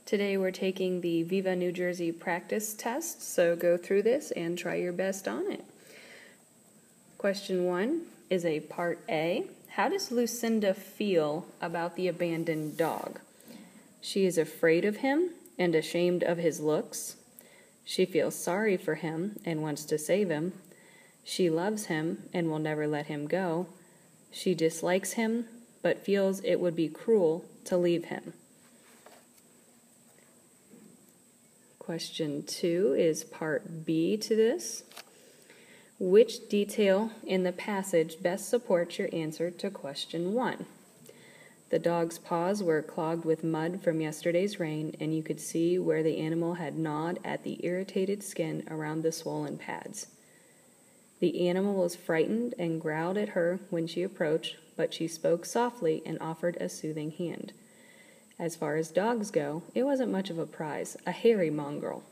Today we're taking the Viva, New Jersey practice test, so go through this and try your best on it. Question 1 is a part A. How does Lucinda feel about the abandoned dog? She is afraid of him and ashamed of his looks. She feels sorry for him and wants to save him. She loves him and will never let him go. She dislikes him but feels it would be cruel to leave him. Question 2 is part B to this. Which detail in the passage best supports your answer to question 1? The dog's paws were clogged with mud from yesterday's rain, and you could see where the animal had gnawed at the irritated skin around the swollen pads. The animal was frightened and growled at her when she approached, but she spoke softly and offered a soothing hand. As far as dogs go, it wasn't much of a prize, a hairy mongrel.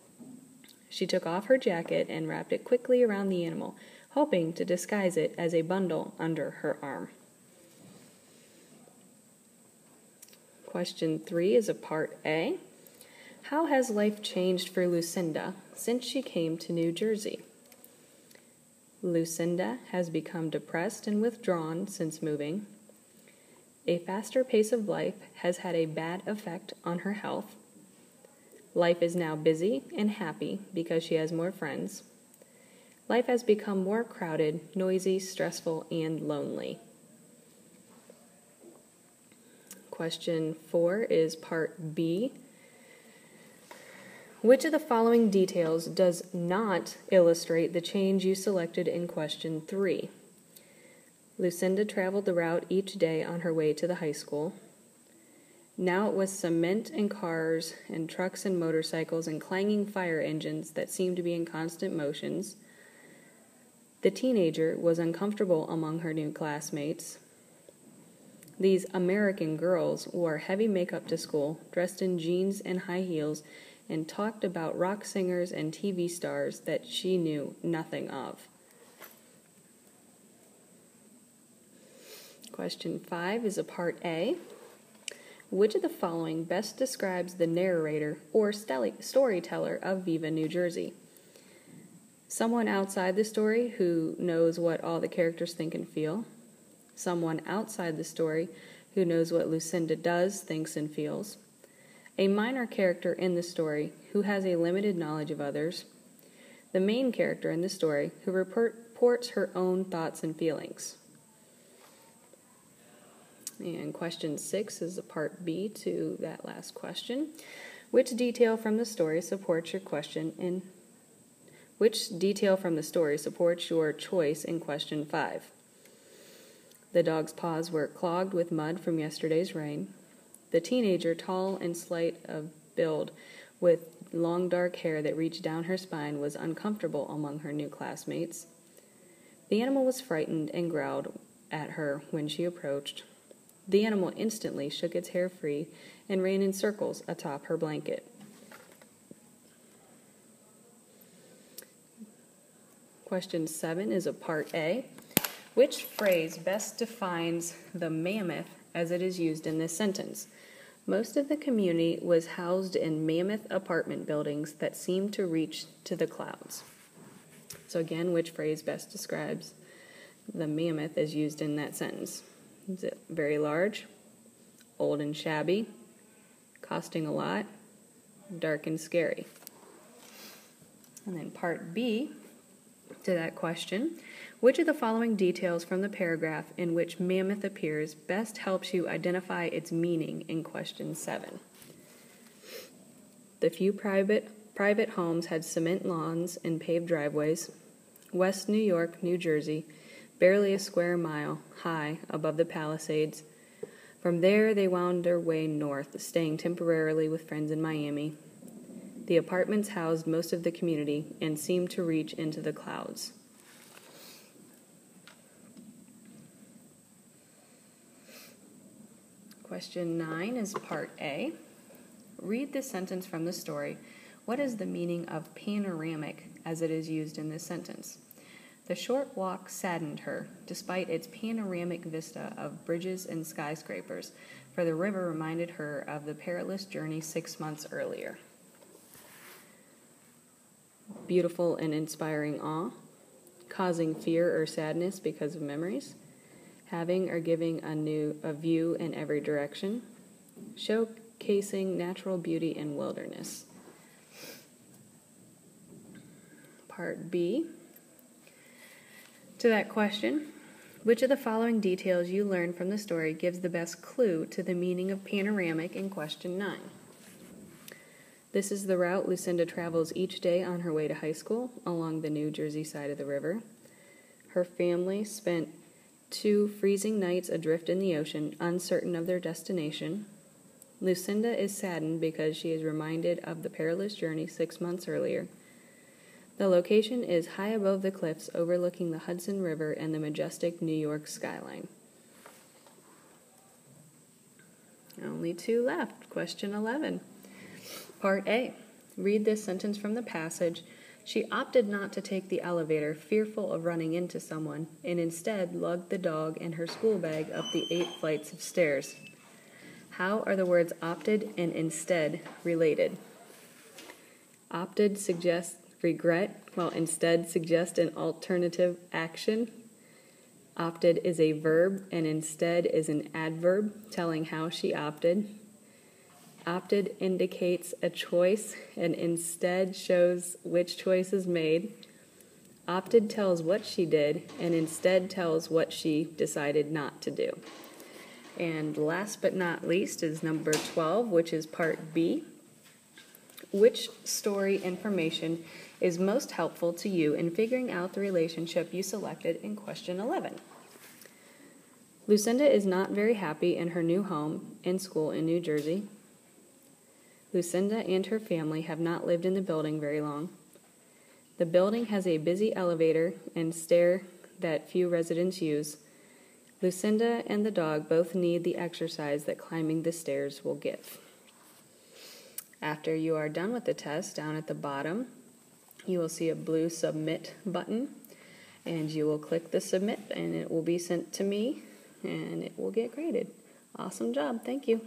She took off her jacket and wrapped it quickly around the animal, hoping to disguise it as a bundle under her arm. Question 3 is a part A. How has life changed for Lucinda since she came to New Jersey? Lucinda has become depressed and withdrawn since moving. A faster pace of life has had a bad effect on her health. Life is now busy and happy because she has more friends. Life has become more crowded, noisy, stressful, and lonely. Question 4 is part B. Which of the following details does not illustrate the change you selected in question 3? Lucinda traveled the route each day on her way to the high school. Now it was cement and cars and trucks and motorcycles and clanging fire engines that seemed to be in constant motions. The teenager was uncomfortable among her new classmates. These American girls wore heavy makeup to school, dressed in jeans and high heels, and talked about rock singers and TV stars that she knew nothing of. Question 5 is a part A. Which of the following best describes the narrator or storyteller of Viva, New Jersey? Someone outside the story who knows what all the characters think and feel. Someone outside the story who knows what Lucinda does, thinks, and feels. A minor character in the story who has a limited knowledge of others. The main character in the story who reports her own thoughts and feelings. And question 6 is a part B to that last question. Which detail from the story supports your question in which detail from the story supports your choice in question 5? The dog's paws were clogged with mud from yesterday's rain. The teenager, tall and slight of build, with long dark hair that reached down her spine, was uncomfortable among her new classmates. The animal was frightened and growled at her when she approached. The animal instantly shook its hair free and ran in circles atop her blanket. Question 7 is a part A. Which phrase best defines the mammoth as it is used in this sentence? Most of the community was housed in mammoth apartment buildings that seemed to reach to the clouds. So again, which phrase best describes the mammoth as used in that sentence? Is it very large, old and shabby, costing a lot, dark and scary? And then part B to that question, which of the following details from the paragraph in which mammoth appears best helps you identify its meaning in question 7? The few private homes had cement lawns and paved driveways. West New York, New Jersey, barely a square mile high above the Palisades. From there, they wound their way north, staying temporarily with friends in Miami. The apartments housed most of the community and seemed to reach into the clouds. Question 9 is part A. Read this sentence from the story. What is the meaning of panoramic as it is used in this sentence? The short walk saddened her, despite its panoramic vista of bridges and skyscrapers. for the river reminded her of the perilous journey 6 months earlier. Beautiful and inspiring awe, causing fear or sadness because of memories, having or giving a view in every direction, showcasing natural beauty and wilderness. Part B. To that question, which of the following details you learned from the story gives the best clue to the meaning of panoramic in question 9? This is the route Lucinda travels each day on her way to high school along the New Jersey side of the river. Her family spent 2 freezing nights adrift in the ocean, uncertain of their destination. Lucinda is saddened because she is reminded of the perilous journey 6 months earlier. The location is high above the cliffs overlooking the Hudson River and the majestic New York skyline. Only 2 left. Question 11. Part A. Read this sentence from the passage. She opted not to take the elevator, fearful of running into someone, and instead lugged the dog and her school bag up the 8 flights of stairs. How are the words opted and instead related? Opted suggests regret, while instead suggests an alternative action. Opted is a verb, and instead is an adverb telling how she opted. Opted indicates a choice, and instead shows which choice is made. Opted tells what she did, and instead tells what she decided not to do. And last but not least is number 12, which is part B. Which story information is most helpful to you in figuring out the relationship you selected in question 11? Lucinda is not very happy in her new home and school in New Jersey. Lucinda and her family have not lived in the building very long. The building has a busy elevator and stair that few residents use. Lucinda and the dog both need the exercise that climbing the stairs will give. After you are done with the test, down at the bottom, you will see a blue submit button, and you will click the submit, and it will be sent to me, and it will get graded. Awesome job. Thank you.